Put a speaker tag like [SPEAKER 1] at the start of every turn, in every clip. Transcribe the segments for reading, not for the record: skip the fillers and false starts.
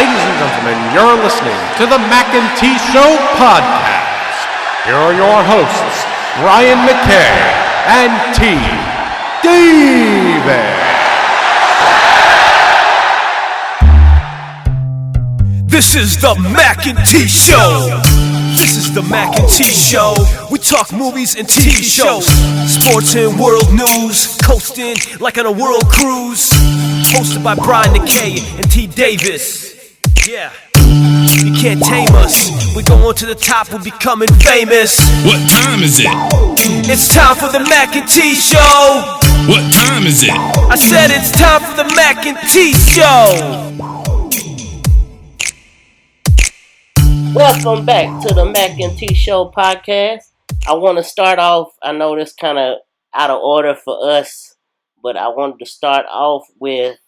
[SPEAKER 1] Ladies and gentlemen, you're listening to the Mackay T Podcast. Here are your hosts, Ryan Mackay and T Davis.
[SPEAKER 2] This is the Mackay T Show. This is the Mackay T Show. We talk movies and TV shows, sports and world news, coasting like on a world cruise. Hosted by Brian Mackay and T Davis. Yeah, you can't tame us. We're going to the top, we're becoming famous.
[SPEAKER 3] What time is it?
[SPEAKER 2] It's time for the Mackay T Show.
[SPEAKER 3] What time is it?
[SPEAKER 2] I said it's time for the Mackay T Show.
[SPEAKER 4] Welcome back to the Mackay T Show podcast. I want to start off, I know this kind of out of order for us, but I wanted to start off with,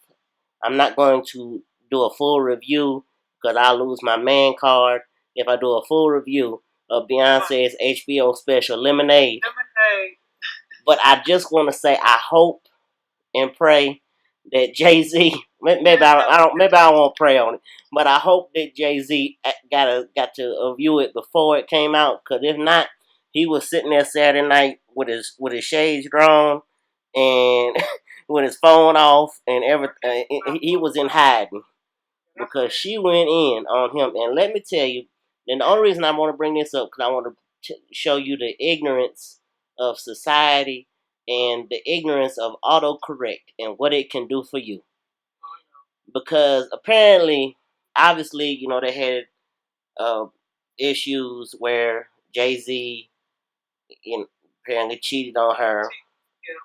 [SPEAKER 4] I'm not going to do a full review because I'll lose my man card if I do a full review of Beyonce's HBO special, Lemonade. But I just want to say I hope and pray that Jay-Z, maybe I won't pray on it, but I hope that Jay-Z got to view it before it came out, because if not, he was sitting there Saturday night with his shades drawn and with his phone off and everything. He was in hiding because she went in on him. And let me tell you, and the only reason I want to bring this up because I want to show you the ignorance of society and the ignorance of autocorrect and what it can do for you. Because apparently, obviously, they had issues where Jay-Z apparently cheated on her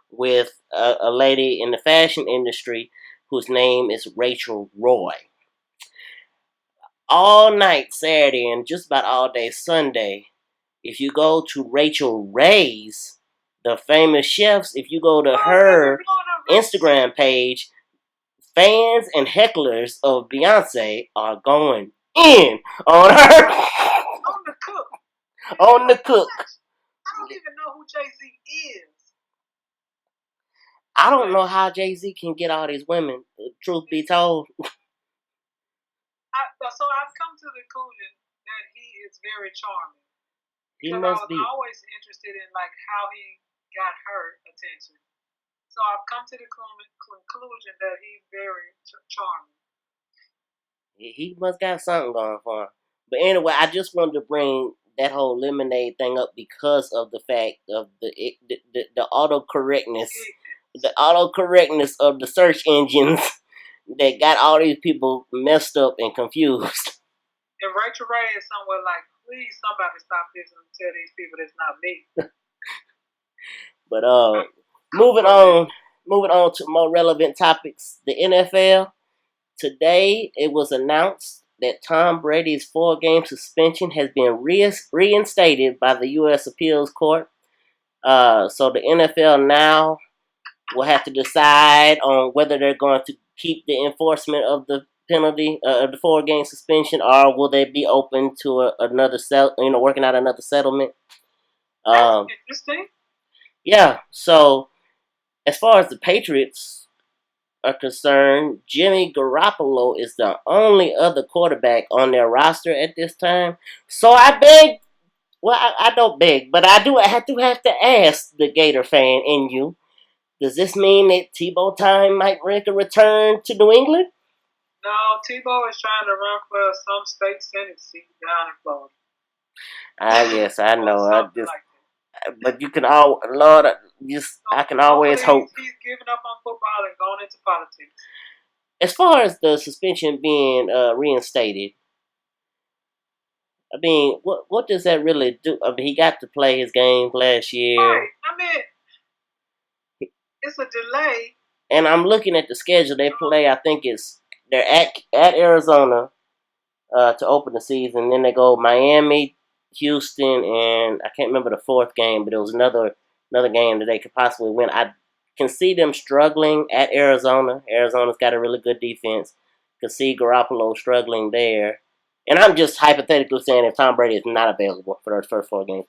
[SPEAKER 4] with a lady in the fashion industry whose name is Rachel Roy. All night Saturday and just about all day Sunday, if you go to Rachel Ray's, the famous chefs, if you go to her Instagram page, fans and hecklers of Beyonce are going in on her. On the cook.
[SPEAKER 5] I don't even know who Jay-Z is.
[SPEAKER 4] I don't know how Jay-Z can get all these women, truth be told.
[SPEAKER 5] So I've come to the conclusion that he is very charming.
[SPEAKER 4] He
[SPEAKER 5] Because
[SPEAKER 4] must
[SPEAKER 5] I was
[SPEAKER 4] be.
[SPEAKER 5] always interested in how he got her attention. So I've come to the conclusion that he's very charming.
[SPEAKER 4] He must got something going for him. But anyway, I just wanted to bring that whole Lemonade thing up because of the fact of the autocorrectness, of the search engines that got all these people messed up and confused.
[SPEAKER 5] And Rachel Ray is somewhere like, please, somebody stop this and tell these people it's not me.
[SPEAKER 4] But moving on to more relevant topics. The NFL, today it was announced that Tom Brady's 4-game suspension has been reinstated by the U.S. Appeals Court. So the NFL now will have to decide on whether they're going to keep the enforcement of the penalty of the 4-game suspension, or will they be open to another working out another settlement?
[SPEAKER 5] That's interesting.
[SPEAKER 4] Yeah. So as far as the Patriots are concerned, Jimmy Garoppolo is the only other quarterback on their roster at this time. So I beg, I don't beg, but I have to ask the Gator fan in you, does this mean that Tebow Time might make a return to New England?
[SPEAKER 5] No, Tebow is trying to run for some state senate seat down in Florida.
[SPEAKER 4] Yes, I know. But you can I can
[SPEAKER 5] So
[SPEAKER 4] always hope.
[SPEAKER 5] He's giving up on football and going into politics.
[SPEAKER 4] As far as the suspension being reinstated, I mean, what does that really do? I mean, he got to play his game last year.
[SPEAKER 5] Right. I mean, it's a delay.
[SPEAKER 4] And I'm looking at the schedule. They play, I think they're at Arizona to open the season. Then they go Miami, Houston, and I can't remember the fourth game, but it was another game that they could possibly win. I can see them struggling at Arizona. Arizona's got a really good defense. Can see Garoppolo struggling there. And I'm just hypothetically saying if Tom Brady is not available for those first 4 games,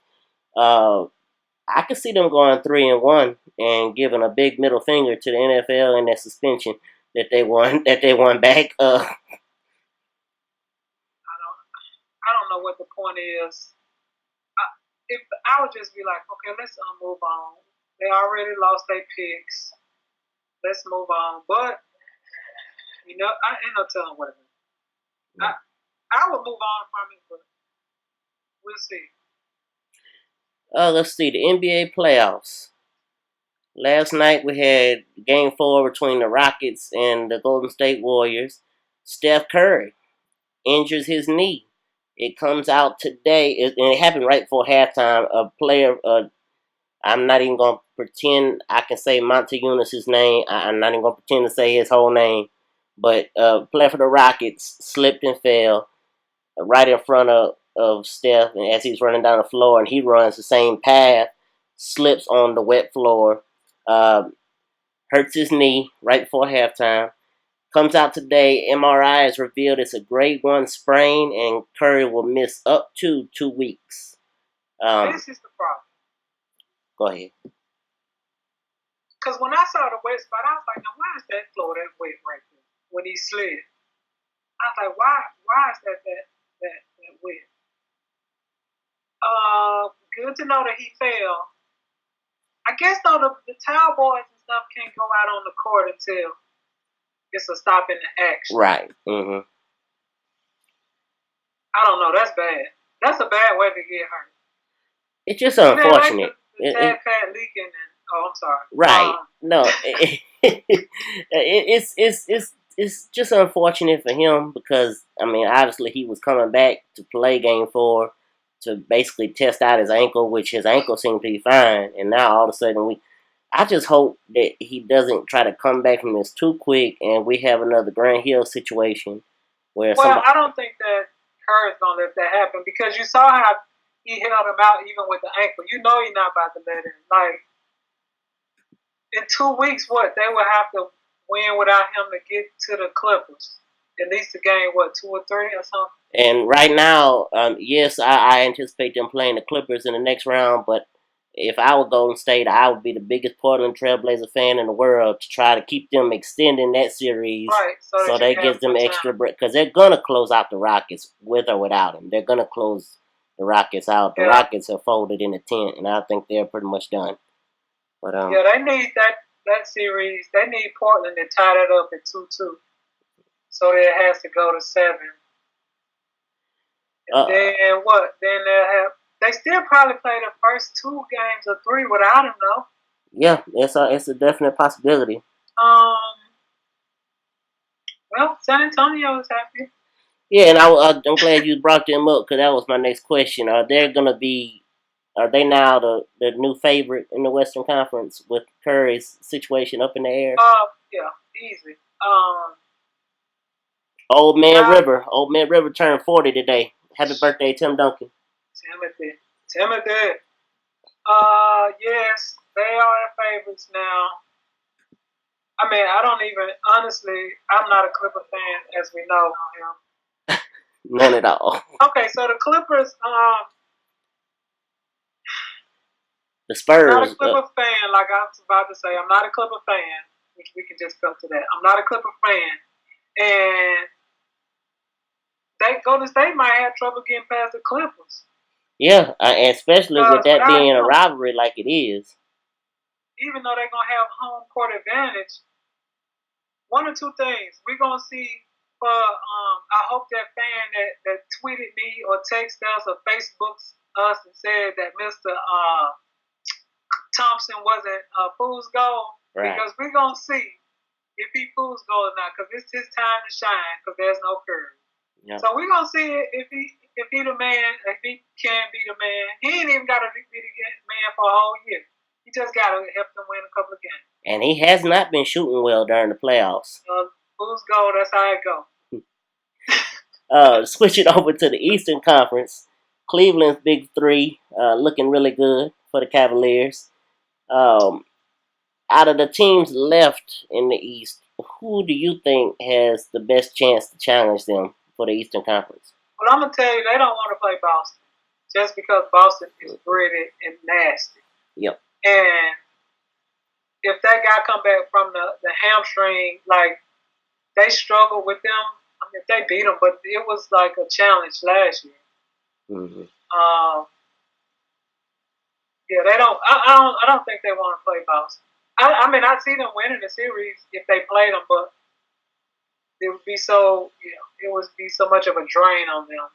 [SPEAKER 4] I could see them going 3-1 and giving a big middle finger to the NFL and that suspension that they won back
[SPEAKER 5] know what the point is. If I would just be like, okay, let's move on. They already lost their picks. Let's move on. But I ain't no telling what it is. I would move on from it, but we'll see.
[SPEAKER 4] Let's see the NBA playoffs. Last night we had Game 4 between the Rockets and the Golden State Warriors. Steph Curry injures his knee. It comes out today, and it happened right before halftime. A player, I'm not even going to pretend I can say Monteunas's name. I'm not even going to pretend to say his whole name. But a player for the Rockets slipped and fell right in front of Steph, and as he's running down the floor, and he runs the same path, slips on the wet floor, hurts his knee right before halftime. Comes out today, MRI has revealed it's a grade 1 sprain, and Curry will miss up to 2 weeks.
[SPEAKER 5] This is the problem.
[SPEAKER 4] Go ahead.
[SPEAKER 5] Because when I saw the wet spot, I was like, now why is that floor that wet right there when he slid? I was like, why is that wet? Good to know that he fell. I guess though the towel boys and stuff can't go out on the court until it's a stop in the action.
[SPEAKER 4] Right. Mm-hmm.
[SPEAKER 5] I don't know. That's bad. That's a bad way to get hurt.
[SPEAKER 4] It's just unfortunate.
[SPEAKER 5] The tag pad leaking and I'm sorry.
[SPEAKER 4] Right. No. It's just unfortunate for him because obviously he was coming back to play Game 4 to basically test out his ankle, which his ankle seemed to be fine, and now all of a sudden I just hope that he doesn't try to come back from this too quick, and we have another Grant Hill situation where.
[SPEAKER 5] Well, I don't think that Curry's gonna let that happen because you saw how he held him out even with the ankle. You know he's not about to let him. Like in 2 weeks, they will have to win without him to get to the Clippers. At least a game, 2 or 3 or something.
[SPEAKER 4] And right now, yes, I anticipate them playing the Clippers in the next round, but if I were Golden State, I would be the biggest Portland Trailblazer fan in the world to try to keep them extending that series,
[SPEAKER 5] right, so
[SPEAKER 4] that gives them extra break. Because they're going to close out the Rockets with or without him. They're going to close the Rockets out. The Rockets are folded in a tent, and I think they're pretty much done. But
[SPEAKER 5] they need that series. They need Portland to tie that up at 2-2. So it has to go to 7. And then what? Then they still probably play the first 2 games or 3 without him, though.
[SPEAKER 4] Yeah, it's a definite possibility.
[SPEAKER 5] Well, San Antonio is happy.
[SPEAKER 4] Yeah, and I'm glad you brought them up because that was my next question. Are they now the new favorite in the Western Conference with Curry's situation up in the air?
[SPEAKER 5] Yeah, easy.
[SPEAKER 4] Old Man River turned 40 today. Happy birthday, Tim Duncan.
[SPEAKER 5] Timothy. Yes, they are the favorites now. I don't even, honestly, I'm not a Clipper fan, as we know.
[SPEAKER 4] None at all.
[SPEAKER 5] Okay, so the Clippers,
[SPEAKER 4] the Spurs.
[SPEAKER 5] I'm not a Clipper fan, like I was about to say. I'm not a Clipper fan, which we can just come to that. I'm not a Clipper fan. And Golden State might have trouble getting past the Clippers.
[SPEAKER 4] Yeah, especially with that being a rivalry like it is.
[SPEAKER 5] Even though they're going to have home court advantage, one or two things. We're going to see, I hope that fan that tweeted me or texted us or Facebooked us and said that Mr. Thompson wasn't fool's gold.
[SPEAKER 4] Right.
[SPEAKER 5] Because we're going to see if he fool's gold or not, because it's his time to shine because there's no Curry.
[SPEAKER 4] Yep.
[SPEAKER 5] So we're going to see if he the man, if he can be the man. He ain't even got to be the man for a whole year. He just got to help them win a couple of games.
[SPEAKER 4] And he has not been shooting well during the playoffs.
[SPEAKER 5] Fool's gold, that's how it go.
[SPEAKER 4] Switching over to the Eastern Conference, Cleveland's big 3 looking really good for the Cavaliers. Out of the teams left in the East, who do you think has the best chance to challenge them for the Eastern Conference?
[SPEAKER 5] Well, I'm going to tell you, they don't want to play Boston just because Boston is gritty and nasty.
[SPEAKER 4] Yep.
[SPEAKER 5] And if that guy come back from the hamstring, like, they struggled with them. I mean, they beat them, but it was like a challenge last year.
[SPEAKER 4] Mm-hmm.
[SPEAKER 5] Yeah, they don't. I don't think they want to play Boston. I mean, I see them winning the series if they played them, but it would be so. It would be so much of a drain on them.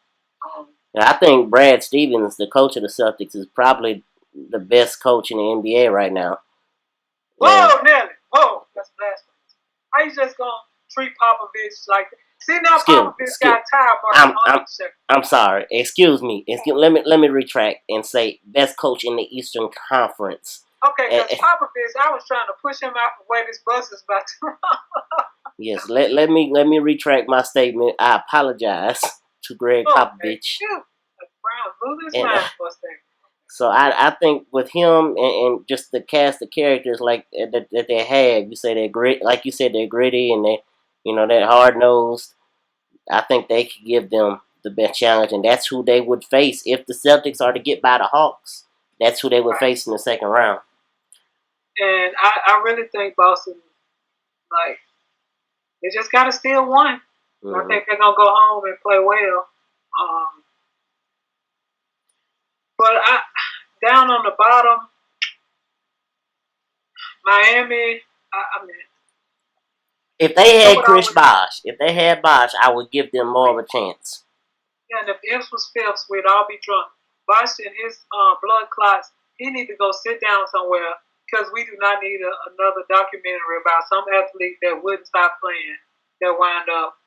[SPEAKER 4] Yeah, I think Brad Stevens, the coach of the Celtics, is probably the best coach in the NBA right now.
[SPEAKER 5] Whoa, Nelly! Whoa, that's blasphemous. How you just gonna treat Popovich like that? See now, Popovich got tired.
[SPEAKER 4] I'm sorry. Excuse me. Let me retract and say best coach in the Eastern Conference.
[SPEAKER 5] Okay, because Popovich, I was trying to push him out the way this bus is about to run.
[SPEAKER 4] Yes, let me retract my statement. I apologize to Greg Popovich. So I think with him and just the cast of characters like that they have, you say they're gritty and they're hard nosed. I think they could give them the best challenge, and that's who they would face if the Celtics are to get by the Hawks. That's who they would face in the second round.
[SPEAKER 5] And I really think Boston, like, they just got to steal one. Mm-hmm. I think they're gonna go home and play well. But down on the bottom, Miami. I mean,
[SPEAKER 4] if they had Chris Bosh, I would give them more of a chance.
[SPEAKER 5] Yeah, and if ifs was fifths, we'd all be drunk. Bosh and his blood clots, he need to go sit down somewhere because we do not need another documentary about some athlete that wouldn't stop playing that wind up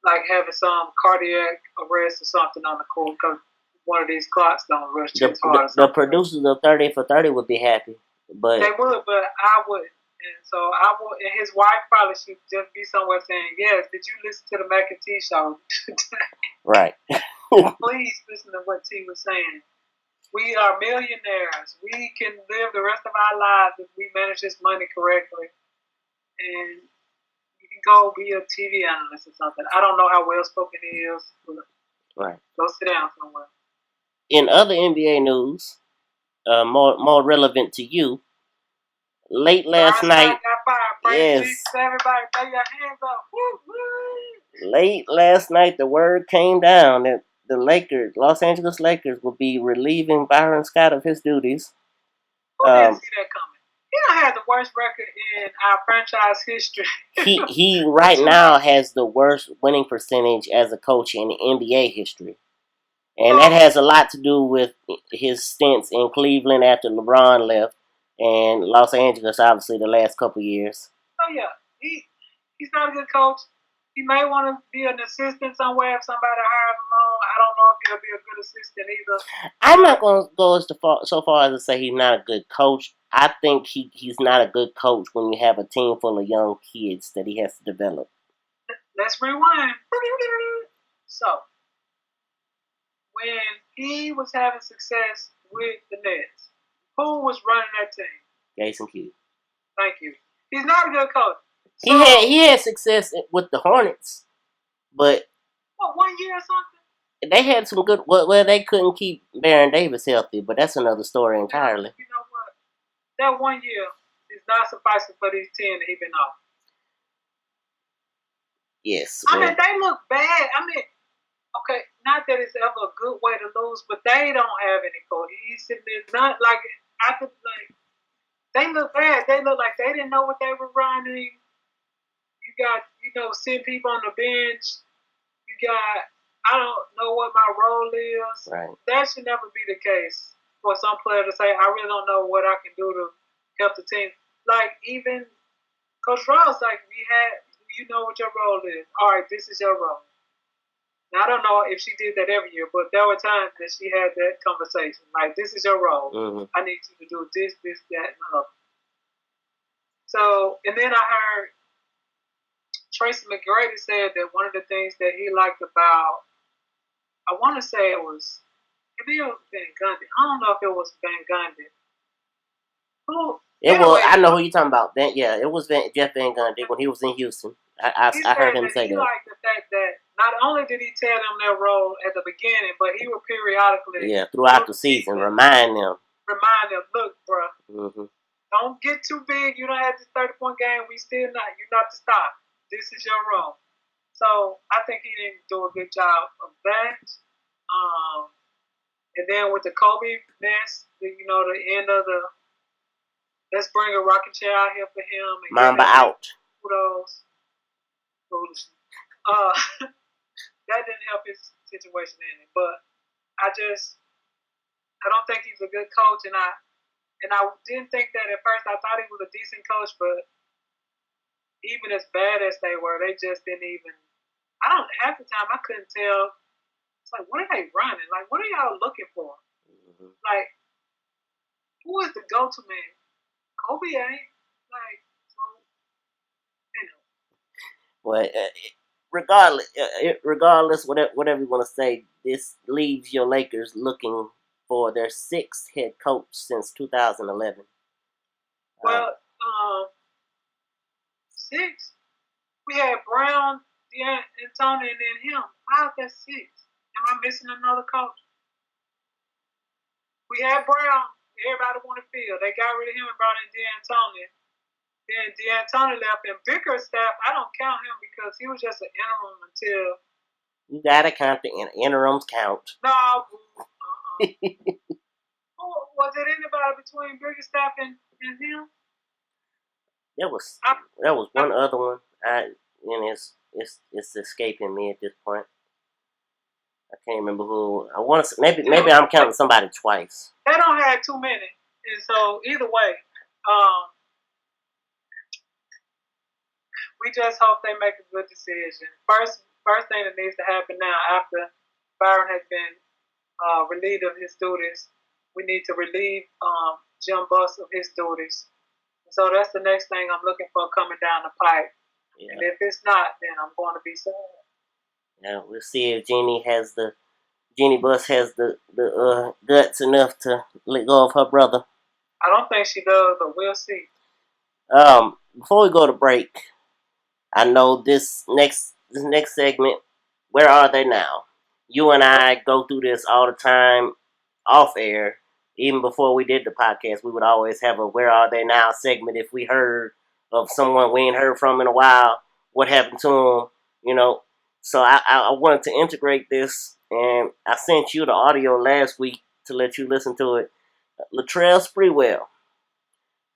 [SPEAKER 5] like having some cardiac arrest or something on the court because one of these clots don't rush too hard.
[SPEAKER 4] The producers of 30 for 30 would be happy, but
[SPEAKER 5] they would, but I wouldn't. And so I would, and his wife probably should just be somewhere saying, "Yes, did you listen to the Mackay T show?"
[SPEAKER 4] Right.
[SPEAKER 5] Please listen to what T was saying. We are millionaires. We can live the rest of our lives if we manage this money correctly. And you can go be a TV analyst or something. I don't know how well spoken he is.
[SPEAKER 4] Right.
[SPEAKER 5] Go sit down somewhere.
[SPEAKER 4] In other NBA news, more relevant to you, late last night. Yes.
[SPEAKER 5] Everybody, throw your hands up. Woo, woo.
[SPEAKER 4] Late last night, the word came down that the Los Angeles Lakers, will be relieving Byron Scott of his duties.
[SPEAKER 5] Who didn't see that coming? He don't have the worst record in our franchise history.
[SPEAKER 4] he right now has the worst winning percentage as a coach in NBA history. And that has a lot to do with his stints in Cleveland after LeBron left and Los Angeles, obviously, the last couple years.
[SPEAKER 5] Oh, yeah. He's not a good coach. He may want to be an assistant somewhere if somebody hired him on. I don't know if he'll be a good assistant either.
[SPEAKER 4] I'm not going to go so far as to say he's not a good coach. I think he's not a good coach when you have a team full of young kids that he has to develop.
[SPEAKER 5] Let's rewind. So, when he was having success with the Nets, who was running that team?
[SPEAKER 4] Jason Kidd.
[SPEAKER 5] Thank you. He's not a good coach.
[SPEAKER 4] So, he had success with the Hornets, but
[SPEAKER 5] 1 year or something?
[SPEAKER 4] They had some good. Well, they couldn't keep Baron Davis healthy, but that's another story entirely.
[SPEAKER 5] You know what? That 1 year is not sufficing for these 10 that he's been off.
[SPEAKER 4] Yes.
[SPEAKER 5] I mean, they look bad. I mean, okay, not that it's ever a good way to lose, but they don't have any cohesiveness. Not like after they look bad. They look like they didn't know what they were running. You got, send people on the bench. You got, I don't know what my role is.
[SPEAKER 4] Right.
[SPEAKER 5] That should never be the case for some player to say, I really don't know what I can do to help the team. Like, even Coach Ross, like, you know what your role is. All right, this is your role. Now, I don't know if she did that every year, but there were times that she had that conversation. Like, this is your role.
[SPEAKER 4] Mm-hmm.
[SPEAKER 5] I need you to do this, that, and other. So, and then I heard Tracy McGrady said that one of the things that he liked about, I want to say it was Van Gundy. I don't know if it was Van Gundy.
[SPEAKER 4] I know who you're talking about. It was Jeff Van Gundy when he was in Houston. I heard him say that.
[SPEAKER 5] He liked the fact that not only did he tell them their role at the beginning, but he would periodically
[SPEAKER 4] throughout the season remind them,
[SPEAKER 5] look, bro,
[SPEAKER 4] mm-hmm.
[SPEAKER 5] don't get too big. You don't have this 30-point game. You're not to stop. This is your role. So I think he didn't do a good job of that. And then with the Kobe mess, the end of the let's bring a rocking chair out here for him. And
[SPEAKER 4] Mamba out.
[SPEAKER 5] Kudos. That didn't help his situation any. But I don't think he's a good coach, and I didn't think that at first. I thought he was a decent coach, but even as bad as they were, they just didn't even. Half the time I couldn't tell. It's like, what are they running? Like, what are y'all looking for? Mm-hmm. Like, who is the go-to man? Kobe ain't. Like, so,
[SPEAKER 4] Well, regardless, whatever you want to say, this leaves your Lakers looking for their 6th head coach since 2011.
[SPEAKER 5] Well, 6. We had Brown, D'Antoni, and then him. How's that 6? Am I missing another coach? We had Brown. Everybody wanted Field. They got rid of him and brought in D'Antoni. Then D'Antoni left, and Bickerstaff, I don't count him because he was just an interim until.
[SPEAKER 4] You gotta count the interims count.
[SPEAKER 5] No. Was it anybody between Bickerstaff and him?
[SPEAKER 4] There was one other one. It's escaping me at this point. I can't remember who. I want to. Maybe I'm counting somebody twice.
[SPEAKER 5] They don't have too many, and so either way, we just hope they make a good decision. First thing that needs to happen now, after Byron has been relieved of his duties, we need to relieve Jim Buss of his duties. So that's the next thing I'm looking for coming down the pipe. Yeah. And if it's not, then I'm going to be sad.
[SPEAKER 4] Yeah, we'll see if Jeannie Buss has the guts enough to let go of her brother.
[SPEAKER 5] I don't think she does, but we'll see.
[SPEAKER 4] Before we go to break, I know this next segment, where are they now? You and I go through this all the time off air. Even before we did the podcast, we would always have a where are they now segment if we heard of someone we ain't heard from in a while. What happened to them, So I wanted to integrate this, and I sent you the audio last week to let you listen to it. Latrell Sprewell,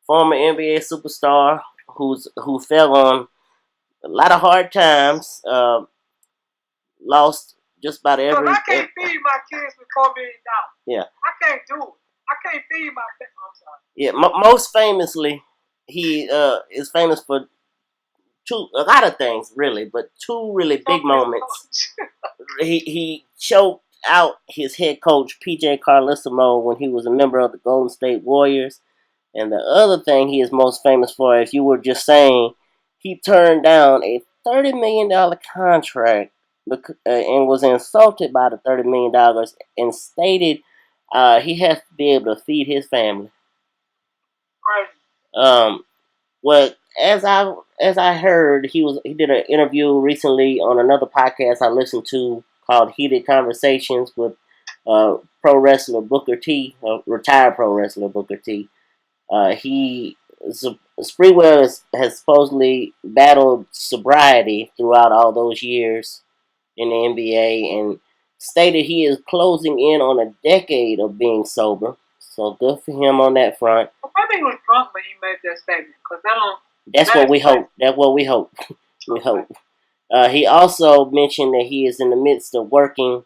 [SPEAKER 4] former NBA superstar who fell on a lot of hard times, lost just about every.
[SPEAKER 5] Look, I can't feed my kids with $4 million.
[SPEAKER 4] Yeah,
[SPEAKER 5] I can't do it. I can't feed my. I'm sorry.
[SPEAKER 4] Yeah, most famously, he is famous for a lot of things, really, but 2 really big moments. He choked out his head coach, PJ Carlesimo, when he was a member of the Golden State Warriors. And the other thing he is most famous for, if you were just saying, he turned down a $30 million contract and was insulted by the $30 million and stated he has to be able to feed his family.
[SPEAKER 5] Right.
[SPEAKER 4] Well, as I heard, he did an interview recently on another podcast I listened to called Heated Conversations with pro wrestler Booker T, retired pro wrestler Booker T. Sprewell has supposedly battled sobriety throughout all those years in the NBA and stated he is closing in on a decade of being sober. So good for him on that front.
[SPEAKER 5] Well, I think he was drunk when he made that statement, because
[SPEAKER 4] That's what we hope. That's what we hope. We hope. He also mentioned that he is in the midst of working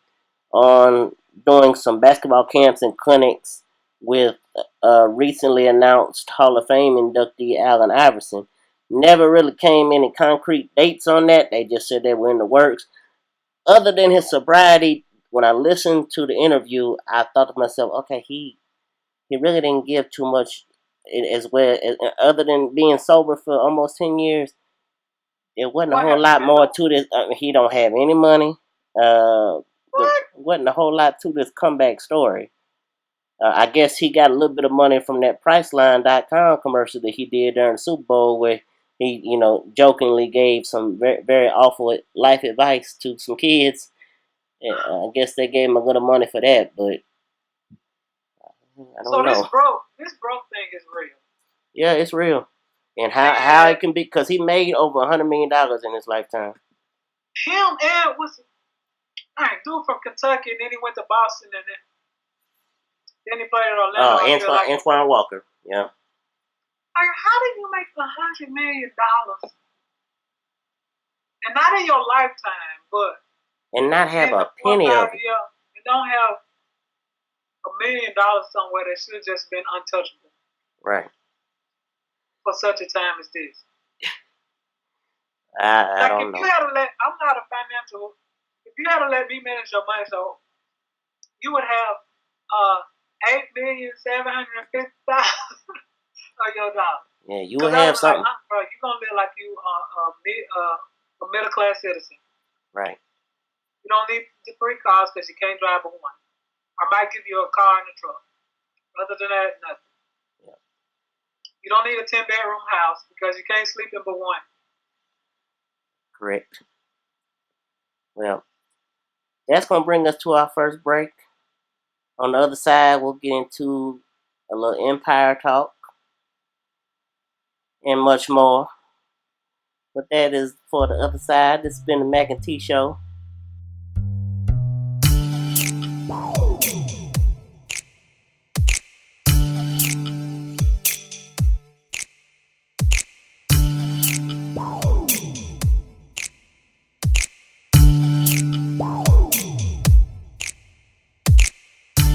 [SPEAKER 4] on doing some basketball camps and clinics with recently announced Hall of Fame inductee Allen Iverson. Never really came any concrete dates on that. They just said they were in the works. Other than his sobriety, when I listened to the interview, I thought to myself, okay, he really didn't give too much as well. Other than being sober for almost 10 years, there wasn't a whole lot more to this. He don't have any money. Wasn't a whole lot to this comeback story. I guess he got a little bit of money from that Priceline.com commercial that he did during the Super Bowl where he, jokingly gave some very, very awful life advice to some kids. And I guess they gave him a little money for that, but I don't know.
[SPEAKER 5] This broke thing is real.
[SPEAKER 4] Yeah, it's real. And how it can be, because he made over $100 million in his lifetime.
[SPEAKER 5] Him and dude from Kentucky, and then he went to Boston, and then Then he played in Orlando.
[SPEAKER 4] Antoine Walker. Yeah.
[SPEAKER 5] Like, how did you make $100 million? And not in your lifetime, but
[SPEAKER 4] and not have a penny of it.
[SPEAKER 5] You don't have $1 million somewhere that should have just been untouchable.
[SPEAKER 4] Right.
[SPEAKER 5] For such a time as this.
[SPEAKER 4] I don't know.
[SPEAKER 5] I'm not a financial. If you had to let me manage your money, so you would have $8,750,000 of your dollars.
[SPEAKER 4] Yeah, you would have something.
[SPEAKER 5] Bro, you're gonna live like you a middle class citizen.
[SPEAKER 4] Right.
[SPEAKER 5] You don't need the 3 cars because you can't drive but one. I might give you a car and a truck. Other than that, nothing.
[SPEAKER 4] Yeah.
[SPEAKER 5] You don't need a 10-bedroom house because you can't sleep in but one.
[SPEAKER 4] Correct. Well, that's going to bring us to our first break. On the other side, we'll get into a little Empire talk and much more. But that is for the other side. This has been the Mackay T Show.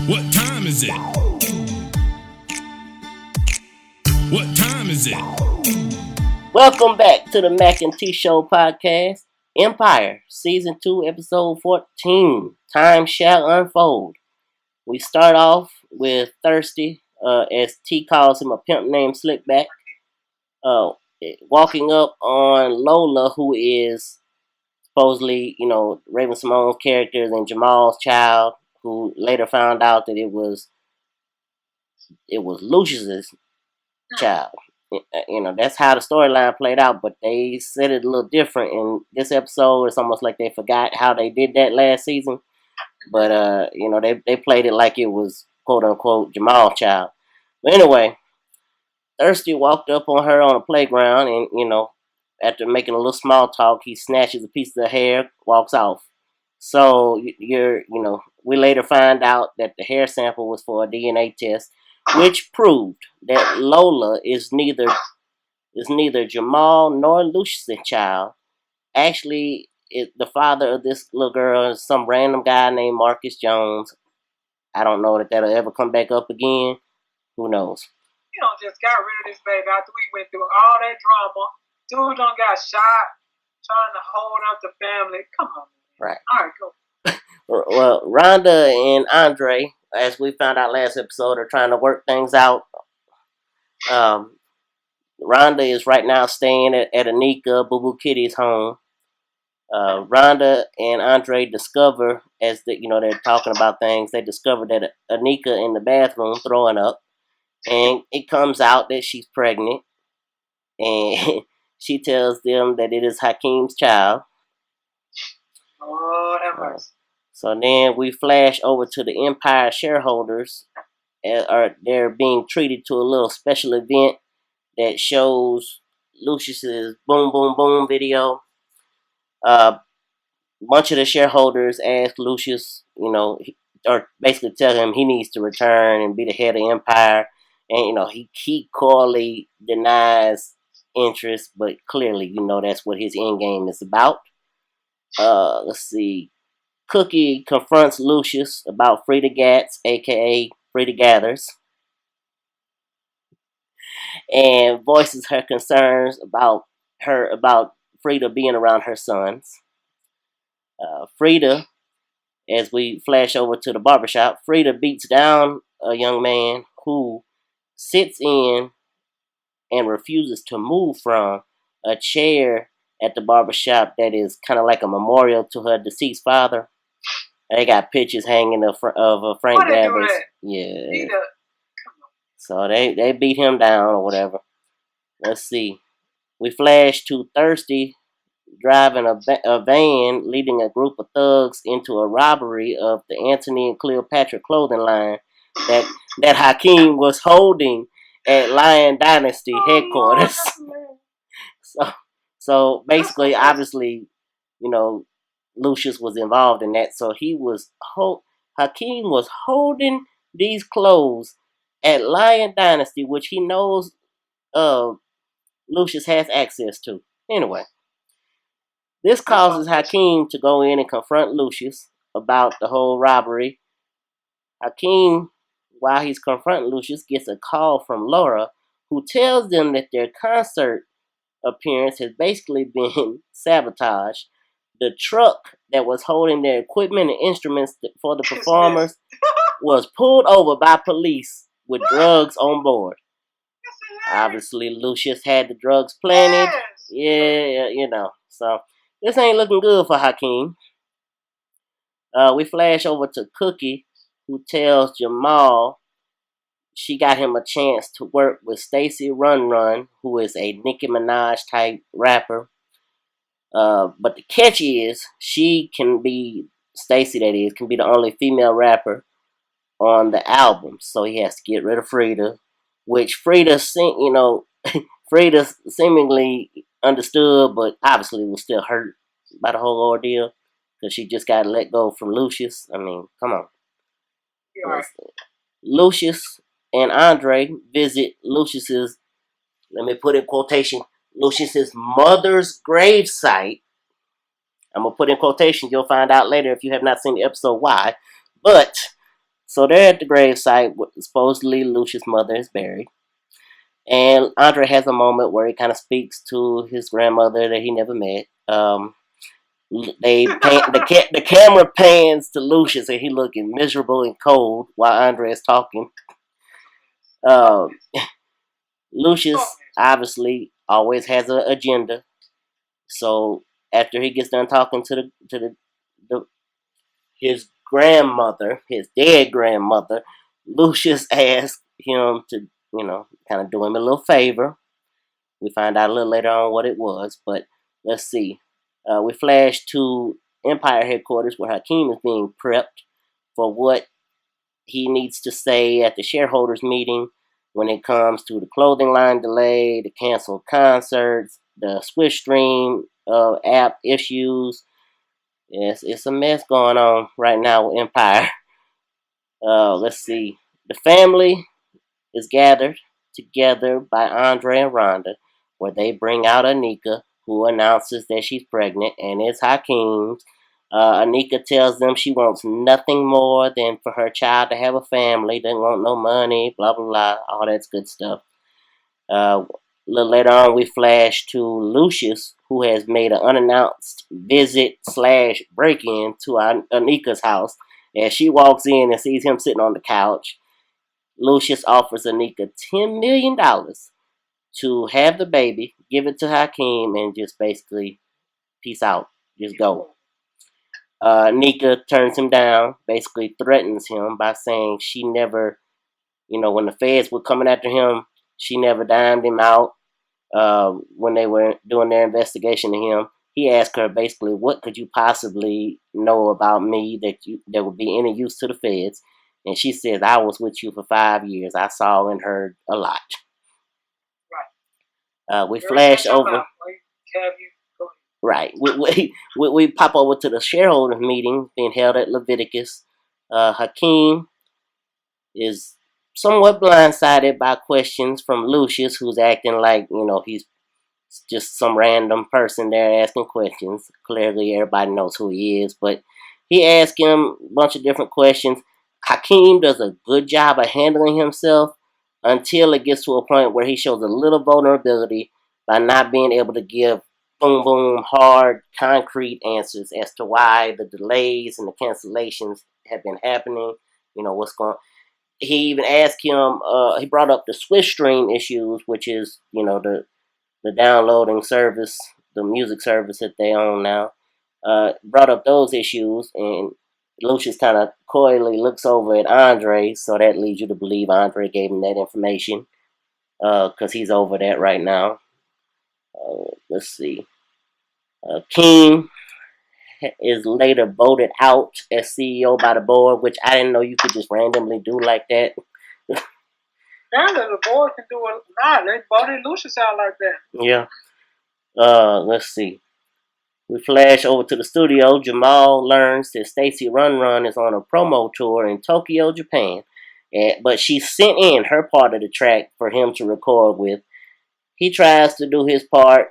[SPEAKER 3] What time is it? What time is it?
[SPEAKER 4] Welcome back to the Mackay T Show podcast. Empire, Season 2, Episode 14. Time shall unfold. We start off with Thirsty, as T calls him, a pimp named Slickback, walking up on Lola, who is supposedly, Raven-Symoné's character and Jamal's child, who later found out that it was Lucius's child. That's how the storyline played out, but they said it a little different in this episode. It's almost like they forgot how they did that last season. But, they played it like it was, quote-unquote, Jamal's child. But anyway, Thirsty walked up on her on the playground and, after making a little small talk, he snatches a piece of her hair, walks off. So, we later find out that the hair sample was for a DNA test, which proved that Lola is neither Jamal nor Lucius' child. Actually, the father of this little girl is some random guy named Marcus Jones. I don't know that that'll ever come back up again. Who knows?
[SPEAKER 5] You just got rid of this baby after we went through all that drama. Dude done got shot trying to hold up the family. Come on.
[SPEAKER 4] Right.
[SPEAKER 5] All right, go.
[SPEAKER 4] Well, Rhonda and Andre, as we found out last episode, are trying to work things out. Rhonda is right now staying at Anika, Boo Boo Kitty's home. Rhonda and Andre discover, as they're talking about things, they discover that Anika in the bathroom throwing up, and it comes out that she's pregnant, and she tells them that it is Hakeem's child.
[SPEAKER 5] Oh, that hurts.
[SPEAKER 4] So then we flash over to the Empire shareholders. They're being treated to a little special event that shows Lucius's Boom Boom Boom video. Bunch of the shareholders ask Lucius, or basically tell him he needs to return and be the head of Empire. And, he coyly denies interest, but clearly, that's what his end game is about. Let's see. Cookie confronts Lucius about Frida Gats, aka Frida Gathers, and voices her concerns about Frida being around her sons. Frida, as we flash over to the barbershop, Frida beats down a young man who sits in and refuses to move from a chair at the barbershop that is kind of like a memorial to her deceased father. They got pictures hanging of Frank Davis. Yeah. So they beat him down or whatever. Let's see. We flash to Thirsty driving a van leading a group of thugs into a robbery of the Anthony and Cleopatra clothing line that Hakeem was holding at Lion Dynasty headquarters. So basically, obviously, Lucius was involved in that. So Hakeem was holding these clothes at Lion Dynasty, which he knows Lucius has access to. Anyway, this causes Hakeem to go in and confront Lucius about the whole robbery. Hakeem, while he's confronting Lucius, gets a call from Laura, who tells them that their concert appearance has basically been sabotaged. The truck that was holding their equipment and instruments for the performers was pulled over by police with drugs on board. Obviously, Lucius had the drugs planted. Yeah, So, this ain't looking good for Hakeem. We flash over to Cookie, who tells Jamal she got him a chance to work with Stacey Run Run, who is a Nicki Minaj type rapper. But the catch is, she can be, Stacey that is, can be the only female rapper on the album. So he has to get rid of Frida, which Frida seemingly understood, but obviously was still hurt by the whole ordeal because she just got let go from Lucius. I mean, come on.
[SPEAKER 5] Right.
[SPEAKER 4] Lucius and Andre visit Lucius's, let me put in quotation, Lucius's mother's gravesite. I'm going to put in quotation. You'll find out later if you have not seen the episode why. But, so they're at the gravesite where supposedly Lucius' mother is buried. And Andre has a moment where he kind of speaks to his grandmother that he never met. The camera pans to Lucius and he looking miserable and cold while Andre is talking. Lucius obviously always has an agenda. So after he gets done talking to his grandmother, his dead grandmother, Lucius asks him to, kind of do him a little favor. We find out a little later on what it was, but let's see. We flash to Empire headquarters where Hakeem is being prepped for what he needs to say at the shareholders meeting when it comes to the clothing line delay, the canceled concerts, the Swish Stream app issues. Yes, it's a mess going on right now with Empire. Let's see. The family is gathered together by Andre and Rhonda, where they bring out Anika, who announces that she's pregnant, and it's Hakeem's. Anika tells them she wants nothing more than for her child to have a family, doesn't want no money, blah, blah, blah, all that good stuff. A little later on, we flash to Lucius, who has made an unannounced visit/break-in to Anika's house. As she walks in and sees him sitting on the couch, Lucius offers Anika $10 million to have the baby, give it to Hakeem, and just basically peace out, just go. Nika turns him down, basically threatens him by saying she never, when the feds were coming after him, she never dimed him out. When they were doing their investigation of him, he asked her basically, what could you possibly know about me that would be any use to the feds? And she says, I was with you for 5 years. I saw and heard a lot. Right. We flash over. Right. We pop over to the shareholders meeting being held at Leviticus. Hakeem is somewhat blindsided by questions from Lucius, who's acting like, he's just some random person there asking questions. Clearly, everybody knows who he is, but he asks him a bunch of different questions. Hakeem does a good job of handling himself until it gets to a point where he shows a little vulnerability by not being able to give boom, hard, concrete answers as to why the delays and the cancellations have been happening. What's going on. He even asked him, he brought up the Swish Stream issues, which is, the downloading service, the music service that they own now. Brought up those issues, and Lucius kind of coyly looks over at Andre, so that leads you to believe Andre gave him that information, because he's over that right now. Let's see. King is later voted out as CEO by the board, which I didn't know you could just randomly do like that.
[SPEAKER 5] Apparently the board can do it now. They voted Lucius out like that.
[SPEAKER 4] Yeah. Let's see. We flash over to the studio. Jamal learns that Stacey Run Run is on a promo tour in Tokyo, Japan, But she sent in her part of the track for him to record with. He tries to do his part,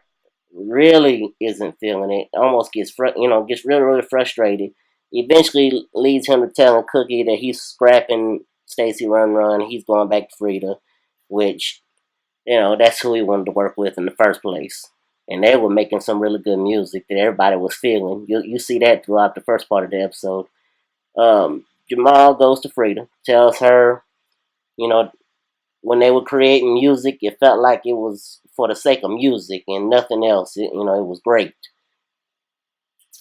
[SPEAKER 4] really isn't feeling it. Almost gets gets really really frustrated. Eventually leads him to telling Cookie that he's scrapping Stacy Run Run. He's going back to Frida, which that's who he wanted to work with in the first place. And they were making some really good music that everybody was feeling. You see that throughout the first part of the episode. Jamal goes to Frida, tells her, when they were creating music, it felt like it was for the sake of music and nothing else. It was great.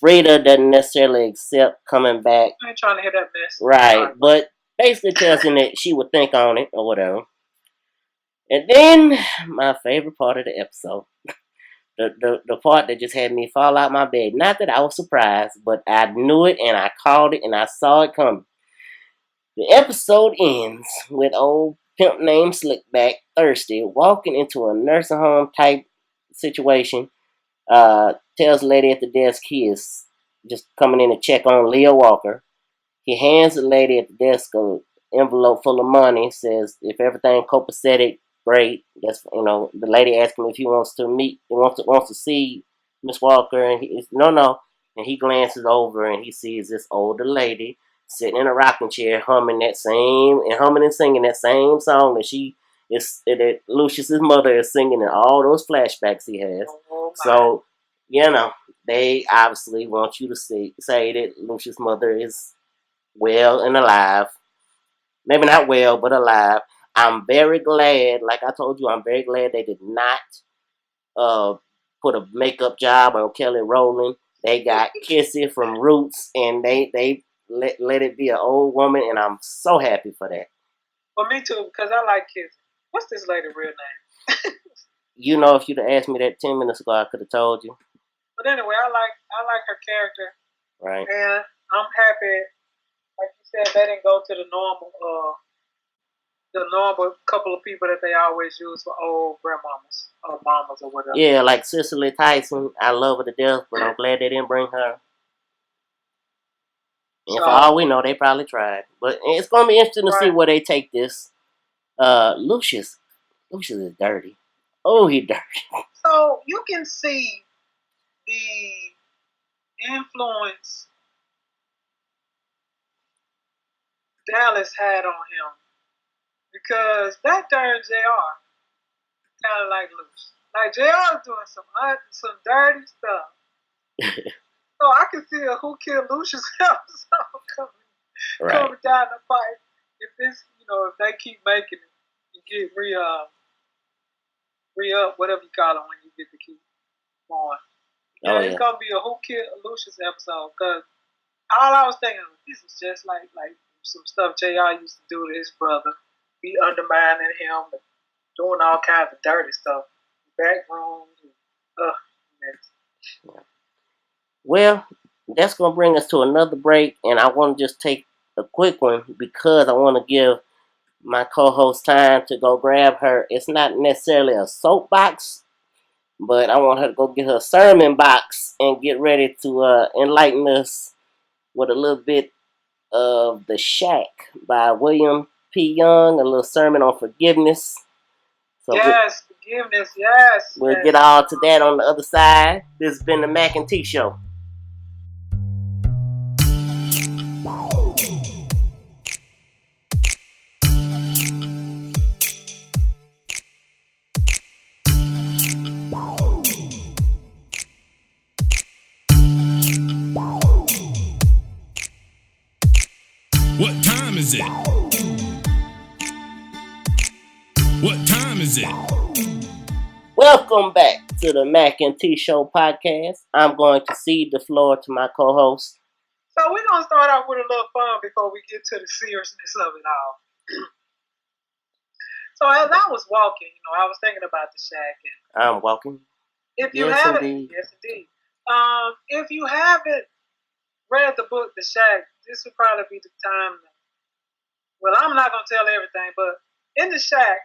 [SPEAKER 4] Frida doesn't necessarily accept coming back.
[SPEAKER 5] I ain't trying to hear that mess.
[SPEAKER 4] Right, but basically tells him that she would think on it or whatever. And then my favorite part of the episode, the part that just had me fall out my bed. Not that I was surprised, but I knew it and I called it and I saw it coming. The episode ends with old pimp named Slickback Thirsty walking into a nursing home type situation. Tells the lady at the desk he is just coming in to check on Leah Walker. He hands the lady at the desk an envelope full of money. Says if everything copacetic, great. That's the lady asked him if he wants to meet, wants to see Miss Walker, and he's no. And he glances over and he sees this older lady sitting in a rocking chair humming and singing that same song that Lucius's mother is singing in all those flashbacks he has. So, they obviously want you to say that Lucius' mother is well and alive. Maybe not well, but alive. I'm very glad, like I told you, I'm very glad they did not put a makeup job on Kelly Rowland. They got Kissy from Roots, and they let it be an old woman, and I'm so happy for that.
[SPEAKER 5] Well, me too, because I like Kissy. What's this lady's real name?
[SPEAKER 4] If you'd have asked me that 10 minutes ago, I could have told you.
[SPEAKER 5] But anyway, I like her character.
[SPEAKER 4] Right.
[SPEAKER 5] And I'm happy, like you said, they didn't go to the normal couple of people that they always use for old grandmamas or mamas or whatever.
[SPEAKER 4] Yeah, like Cicely Tyson. I love her to death, but I'm glad they didn't bring her. And for all we know, they probably tried. But it's going to be interesting to see where they take this. Lucius is dirty. Oh, he dirty.
[SPEAKER 5] So you can see the influence Dallas had on him. Because that darn JR kind of like Lucius. Like JR is doing some dirty stuff. So I can see a Who Killed Lucius episode coming down the pipe. If this, if they keep making it, you get re-up, whatever you call it when you get to keep going. It's gonna be a Who Killed Lucius episode. Cause all I was thinking, this is just like some stuff JR used to do to his brother. Be undermining him, doing all kinds of dirty stuff, back rooms.
[SPEAKER 4] Well, that's going to bring us to another break, and I want to just take a quick one because I want to give my co-host time to go grab her. It's not necessarily a soapbox, but I want her to go get her sermon box and get ready to enlighten us with a little bit of The Shack by William P. Young, a little sermon on forgiveness. So
[SPEAKER 5] forgiveness, yes.
[SPEAKER 4] We'll get all to that on the other side. This has been the Mack and T Show.
[SPEAKER 3] What time is it? What time is it?
[SPEAKER 4] Welcome back to the Mack and T Show podcast. I'm going to cede the floor to my co-host.
[SPEAKER 5] So we're going to start off with a little fun before we get to the seriousness of it all. So as I was walking, I was thinking about The Shack. And
[SPEAKER 4] I'm walking.
[SPEAKER 5] If you haven't, yes, indeed. If you haven't read the book The Shack, this would probably be the time. Well, I'm not going to tell everything, but in The Shack,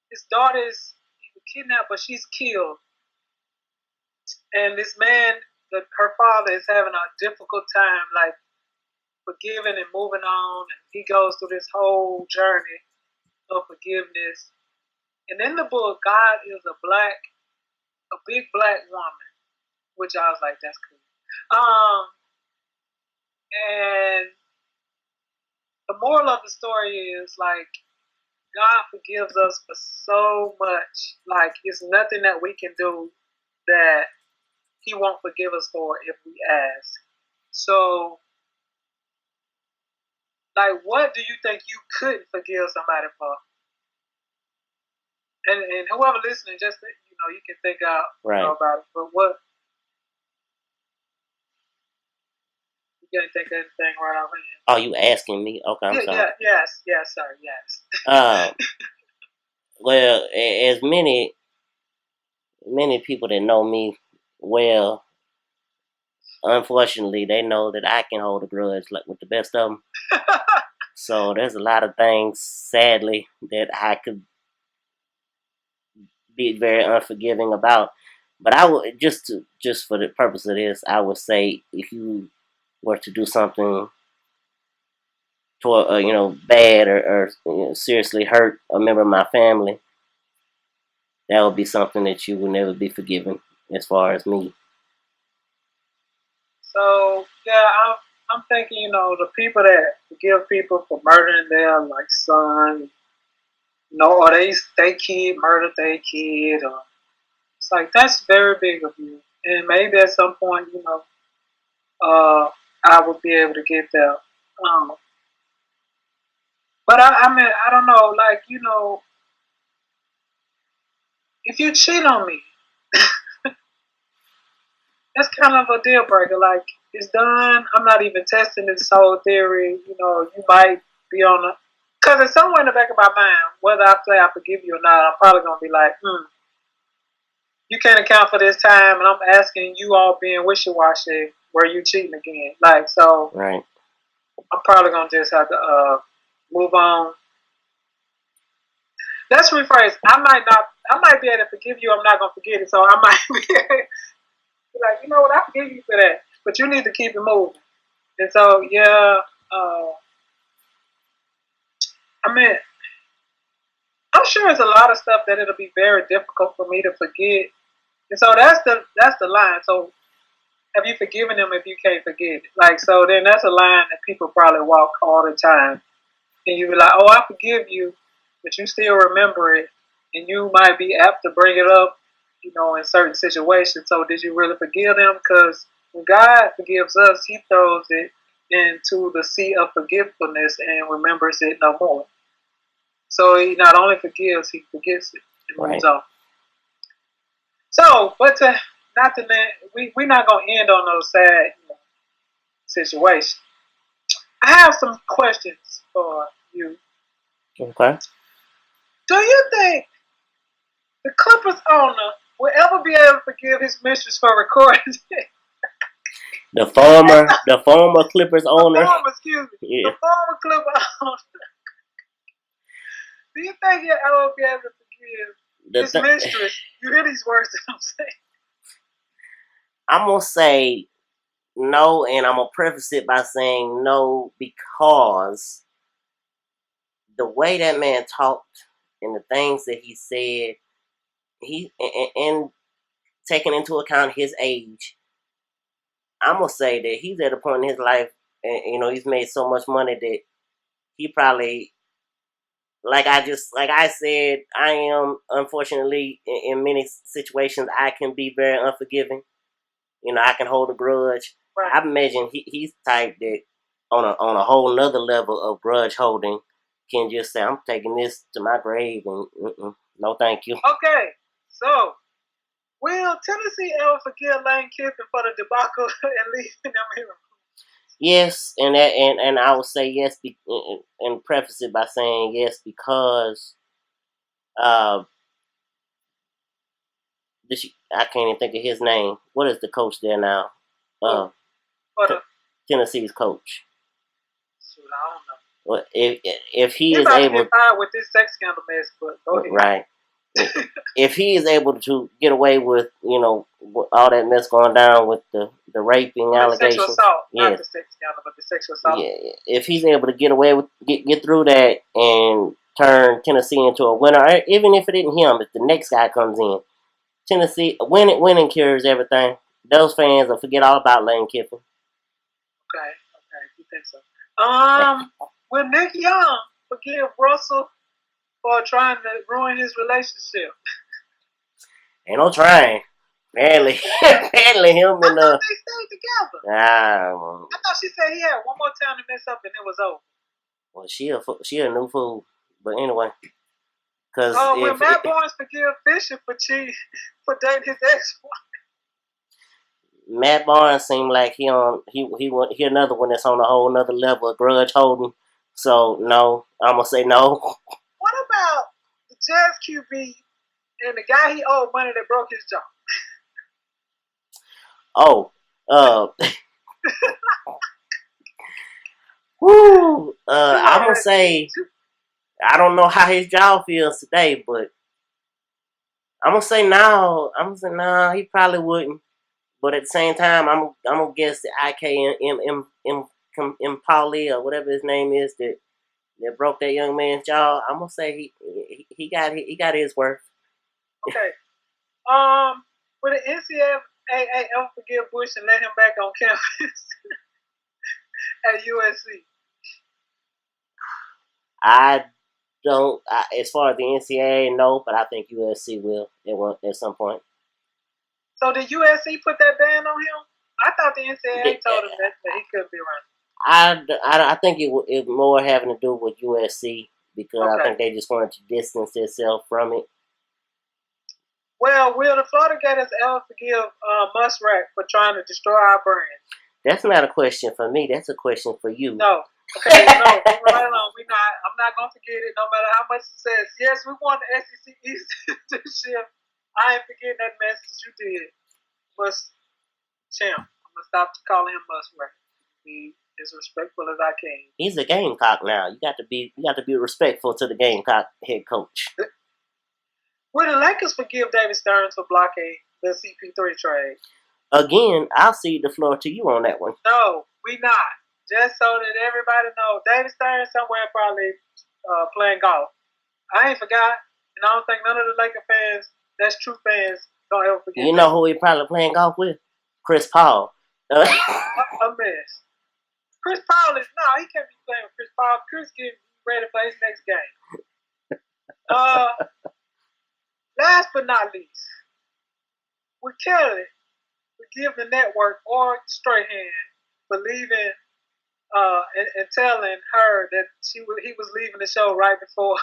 [SPEAKER 5] his daughter is kidnapped, but she's killed. And this man, her father, is having a difficult time, like forgiving and moving on. And he goes through this whole journey of forgiveness. And in the book, God is a big black woman, which I was like, that's cool. And the moral of the story is like God forgives us for so much. Like it's nothing that we can do that He won't forgive us for if we ask. So, like, what do you think you couldn't forgive somebody for? And whoever listening, just you can think out about it. But what? You can't think of anything right off hand.
[SPEAKER 4] Oh, you asking me? Okay, I'm sorry.
[SPEAKER 5] Yes, sir, yes.
[SPEAKER 4] Well, as many people that know me well, unfortunately, they know that I can hold a grudge like with the best of them. So there's a lot of things, sadly, that I could be very unforgiving about. But I would just for the purpose of this, I would say if you were to do something to bad or seriously hurt a member of my family, that would be something that you would never be forgiven as far as me.
[SPEAKER 5] So yeah, I'm thinking, the people that forgive people for murdering their like son, or they kid murdered their kid, or it's like that's very big of you. And maybe at some point, I would be able to get there. But I mean, I don't know, like if you cheat on me, that's kind of a deal breaker. Like it's done. I'm not even testing this whole theory. You might be on the because it's somewhere in the back of my mind, whether I say I forgive you or not, I'm probably gonna be like, you can't account for this time, and I'm asking you all being wishy-washy, were you cheating again? Like so,
[SPEAKER 4] right?
[SPEAKER 5] I'm probably gonna just have to move on. Let's rephrase. I might be able to forgive you. I'm not gonna forget it, so I might be like, you know what, I forgive you for that, but you need to keep it moving. And so, yeah, I mean, I'm sure there's a lot of stuff that it'll be very difficult for me to forget. And so that's the line. So have you forgiven them if you can't forget it? Like, so then that's a line that people probably walk all the time. And you be like, oh, I forgive you, but you still remember it. And you might be apt to bring it up, in certain situations. So did you really forgive them? Because when God forgives us, He throws it into the sea of forgetfulness and remembers it no more. So He not only forgives, He forgets it and moves on. So, but we're not gonna end on those sad situations. I have some questions for you.
[SPEAKER 4] Okay.
[SPEAKER 5] Do you think the Clippers owner will ever be able to forgive his mistress for recording it?
[SPEAKER 4] The former Clippers owner.
[SPEAKER 5] The former Clipper owner. Do you think he'll ever be able to forgive his mistress? You hear these words that I'm saying?
[SPEAKER 4] I'm gonna say no, and I'm gonna preface it by saying no because the way that man talked and the things that he said, and taking into account his age, I'm gonna say that he's at a point in his life, and he's made so much money that he probably, like I said, I am unfortunately in many situations I can be very unforgiving. I can hold a grudge.
[SPEAKER 5] Right.
[SPEAKER 4] I imagine he's type that on a whole nother level of grudge holding can just say, I'm taking this to my grave and no thank you.
[SPEAKER 5] Okay, so will Tennessee ever forgive Lane Kiffin for the debacle and leaving them here?
[SPEAKER 4] Yes, and I would say yes, and preface it by saying yes because I can't even think of his name. What is the coach there now? Tennessee's coach.
[SPEAKER 5] Shoot, I don't know.
[SPEAKER 4] Well, if he
[SPEAKER 5] He's
[SPEAKER 4] is able,
[SPEAKER 5] to get fired with this sex scandal mess, but go ahead.
[SPEAKER 4] Right. if he is able to get away with, with all that mess going down with the raping
[SPEAKER 5] The
[SPEAKER 4] allegations,
[SPEAKER 5] sexual assault, not
[SPEAKER 4] yes,
[SPEAKER 5] the sex scandal, but the sexual assault.
[SPEAKER 4] yeah, if he's able to get away with get through that and turn Tennessee into a winner, or even if it isn't him, if the next guy comes in, Tennessee winning cures everything. Those fans will forget all about Lane Kiffin.
[SPEAKER 5] Okay, you think so? Will Nick Young forgive Russell for trying to ruin his relationship?
[SPEAKER 4] Ain't no trying. Apparently, apparently him
[SPEAKER 5] I
[SPEAKER 4] and
[SPEAKER 5] thought they stayed together. I thought she said he had one more time to mess up and it was over.
[SPEAKER 4] Well, she a new fool. But anyway, because
[SPEAKER 5] will Matt Barnes forgive Fisher for dating his ex-wife?
[SPEAKER 4] Matt Barnes seemed like he another one that's on a whole nother level of grudge holding. So no, I'm gonna say no.
[SPEAKER 5] What about the Jazz QB and the guy he owed money that broke his jaw?
[SPEAKER 4] I'm gonna say I don't know how his jaw feels today, but I'm gonna say no. He probably wouldn't. But at the same time, I'm gonna guess the Pauli or whatever his name is that broke that young man's jaw. I'm gonna say he got his worth.
[SPEAKER 5] Okay. Will the NCAA ever forgive Bush and let him back on campus at USC?
[SPEAKER 4] I don't. As far as the NCAA, no, but I think USC will at some point.
[SPEAKER 5] So did USC put that ban on him? I thought the NCAA told him that he couldn't be running.
[SPEAKER 4] I think it more having to do with USC because I think they just wanted to distance themselves from it.
[SPEAKER 5] Well, will the Florida Gators ever forgive Muskrat for trying to destroy our brand?
[SPEAKER 4] That's not a question for me. That's a question for you.
[SPEAKER 5] No. Okay, no, right on. I'm not gonna forget it, no matter how much it says. Yes, we won the SEC East this year. I ain't forgetting that message you did. Champ, I'm gonna stop calling him Muskrat. Be as respectful as I can.
[SPEAKER 4] He's a Gamecock now. You got to be respectful to the Gamecock head coach.
[SPEAKER 5] Will the Lakers forgive David Stern for blocking the CP3 trade?
[SPEAKER 4] Again, I'll cede the floor to you on that one.
[SPEAKER 5] No, we not. Just so that everybody knows, David Stern somewhere probably playing golf. I ain't forgot, and I don't think none of the Laker fans, that's true fans, don't ever forget.
[SPEAKER 4] You know who he probably playing golf with? Chris Paul.
[SPEAKER 5] A mess. Chris Paul he can't be playing with Chris Paul. Chris getting ready for his next game. Last but not least, we Kelly forgive the network or Strahan for leaving and telling her that he was leaving the show right before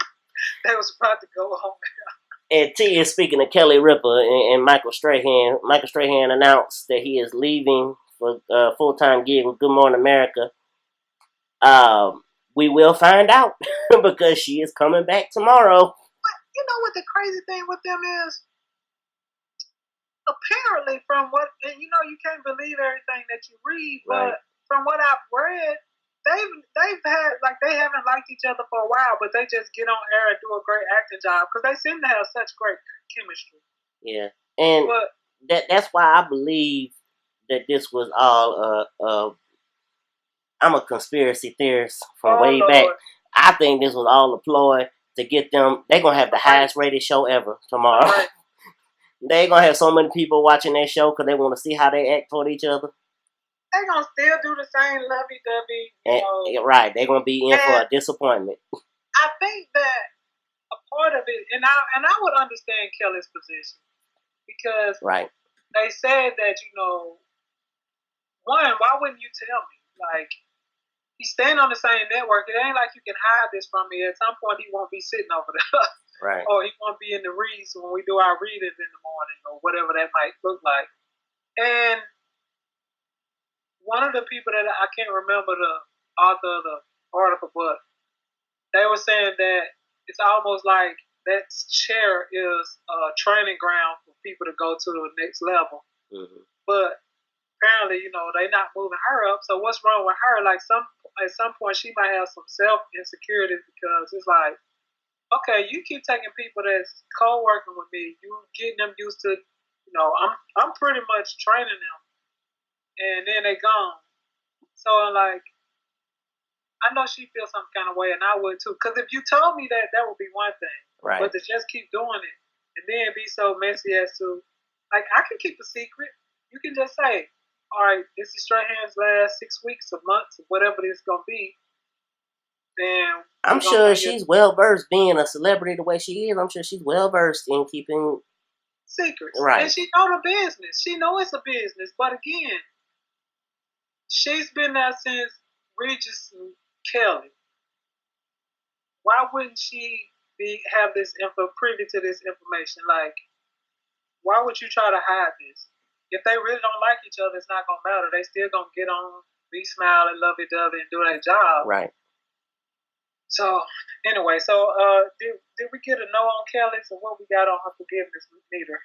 [SPEAKER 5] they was about to go home.
[SPEAKER 4] And T is speaking to Kelly Ripa and Michael Strahan. Michael Strahan announced that he is leaving for a full-time gig with Good Morning America. We will find out because she is coming back tomorrow.
[SPEAKER 5] But you know what the crazy thing with them is? Apparently, from what, and you can't believe everything that you read, but from what I've read, they've had, like, they haven't liked each other for a while, but they just get on air and do a great acting job because they seem to have such great chemistry.
[SPEAKER 4] Yeah, and that's why I believe that this was all I'm a conspiracy theorist from way back. I think this was all a ploy to get them. They're gonna have the highest rated show ever tomorrow. Right. They're gonna have so many people watching that show because they want to see how they act toward each other.
[SPEAKER 5] They're gonna still do the same lovey-dovey.
[SPEAKER 4] Right, they're gonna be in for a disappointment.
[SPEAKER 5] I think that a part of it, and I would understand Kelly's position because they said that one, why wouldn't you tell me? Like, he's staying on the same network. It ain't like you can hide this from me. At some point, he won't be sitting over there.
[SPEAKER 4] Right.
[SPEAKER 5] Or he won't be in the reads when we do our readings in the morning or whatever that might look like. And one of the people that I can't remember the author of the article, but they were saying that it's almost like that chair is a training ground for people to go to the next level. Mm-hmm. But apparently, they're not moving her up. So what's wrong with her? Like, at some point, she might have some self-insecurity because it's like, okay, you keep taking people that's co-working with me. You getting them used to, I'm pretty much training them, and then they gone. So like, I know she feels some kind of way, and I would too. Because if you told me that, that would be one thing.
[SPEAKER 4] Right.
[SPEAKER 5] But to just keep doing it and then be so messy as to, like, I can keep a secret. You can just say, all right, this is Strahan's last 6 weeks or months or whatever this gonna be. Then
[SPEAKER 4] I'm sure she's well versed being a celebrity the way she is. I'm sure she's well versed in keeping
[SPEAKER 5] secrets.
[SPEAKER 4] Right.
[SPEAKER 5] And she know the business. She know it's a business. But again, she's been there since Regis and Kelly. Why wouldn't she have this privy to this information? Like, why would you try to hide this? If they really don't like each other, it's not gonna matter. They still gonna get on, be smiling, lovey-dovey, and do their job.
[SPEAKER 4] Right.
[SPEAKER 5] So anyway, did we get a no on Kelly? So what we got on her forgiveness meter?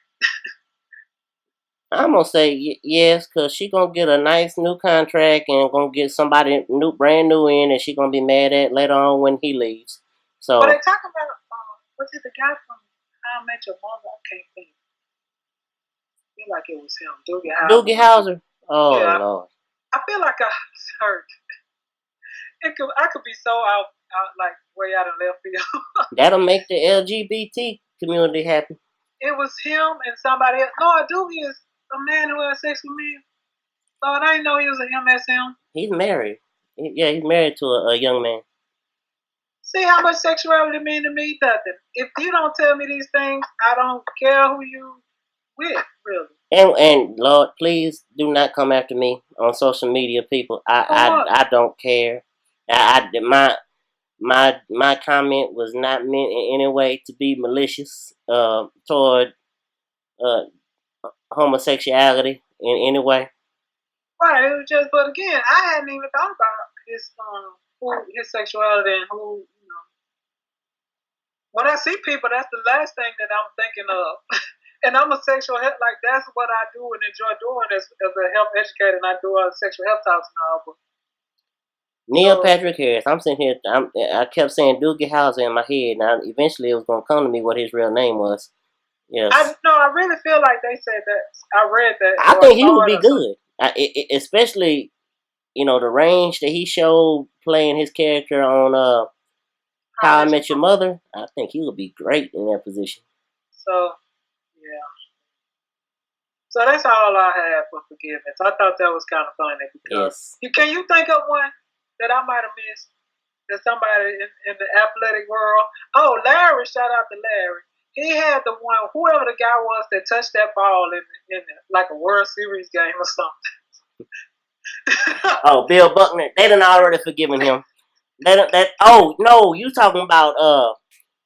[SPEAKER 4] I'm gonna say yes, cause she gonna get a nice new contract and gonna get somebody brand new in, and she gonna be mad at later on when he leaves. So.
[SPEAKER 5] But they talk about was it the guy from How I Met Your Mother? I can't think. I feel like it was him, Doogie Howser.
[SPEAKER 4] Doogie Howser. Oh yeah, Lord.
[SPEAKER 5] I feel like I heard. I could be so out like way out of left field.
[SPEAKER 4] That'll make the LGBT community happy.
[SPEAKER 5] It was him and somebody else. Lord, Doogie is a man who has sex with me. Lord, I didn't know he was an MSM.
[SPEAKER 4] He's married. Yeah, he's married to a young man.
[SPEAKER 5] See how much sexuality mean to me? Nothing. If you don't tell me these things, I don't care who you with, really.
[SPEAKER 4] And Lord, please do not come after me on social media, people. I don't care. My comment was not meant in any way to be malicious toward homosexuality in any way.
[SPEAKER 5] Right. It was just, but again, I hadn't even thought about his sexuality and who. When I see people, that's the last thing that I'm thinking of. And I'm a sexual health, like that's what I do and enjoy doing as a health educator, and I do sexual health talks now. But
[SPEAKER 4] Neil Patrick Harris. I'm sitting here. I kept saying Doogie Howser in my head. Now, eventually, it was going to come to me what his real name was. Yes.
[SPEAKER 5] I really feel like they said that. I read that.
[SPEAKER 4] I think he would be good, especially the range that he showed playing his character on How I Met Your Mother. I think he would be great in that position.
[SPEAKER 5] So, yeah. So that's all I have for forgiveness. I thought that was kind of funny because can you think of one that I might have missed? That somebody in the athletic world. Oh, Larry! Shout out to Larry. He had the one, whoever the guy was that touched that ball in like a World Series game or something.
[SPEAKER 4] Oh, Bill Buckner. They done already forgiven him. Oh no, you talking about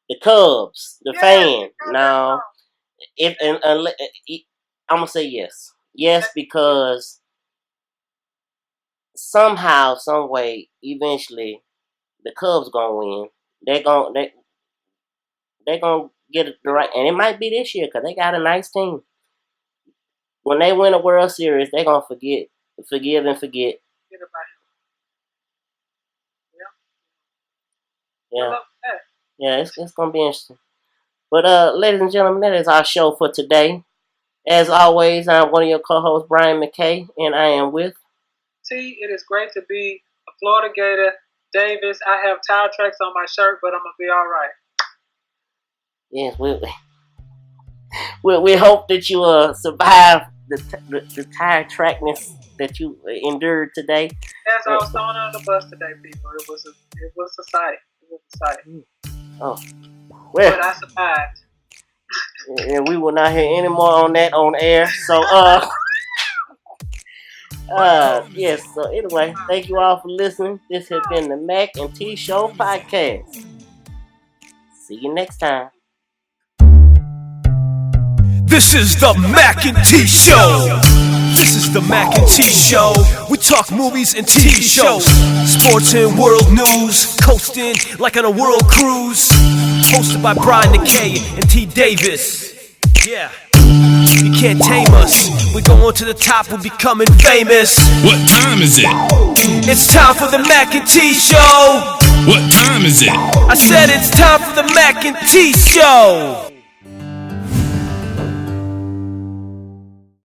[SPEAKER 4] the Cubs, the fan? No, I'm gonna say yes because somehow, some way, eventually, the Cubs gonna win. They're gonna get it right, and it might be this year because they got a nice team. When they win a World Series, they're gonna forgive and forget. Yeah, it's gonna be interesting. But ladies and gentlemen, that is our show for today. As always, I'm one of your co-hosts, Brian McKay, and I am with
[SPEAKER 5] T. It is great to be a Florida Gator. Davis, I have tire tracks on my shirt, but I'm gonna be all right.
[SPEAKER 4] Yes, we hope that you survive the tire trackness that you endured today.
[SPEAKER 5] As I was thrown on the bus today, people, it was a sight.
[SPEAKER 4] Oh, well,
[SPEAKER 5] but I survived.
[SPEAKER 4] And we will not hear any more on that on air. So, yes. So anyway, thank you all for listening. This has been the Mac and T Show podcast. See you next time.
[SPEAKER 2] This is the Mac and T Show. This is the Mac and T Show. We talk movies and TV shows, sports and world news, coasting like on a world cruise. Hosted by Brian Mackay and T Davis. Yeah, you can't tame us. We're going to the top, we're becoming famous.
[SPEAKER 3] What time is it?
[SPEAKER 2] It's time for the Mac and T Show.
[SPEAKER 3] What time is it?
[SPEAKER 2] I said it's time for the Mac and T Show.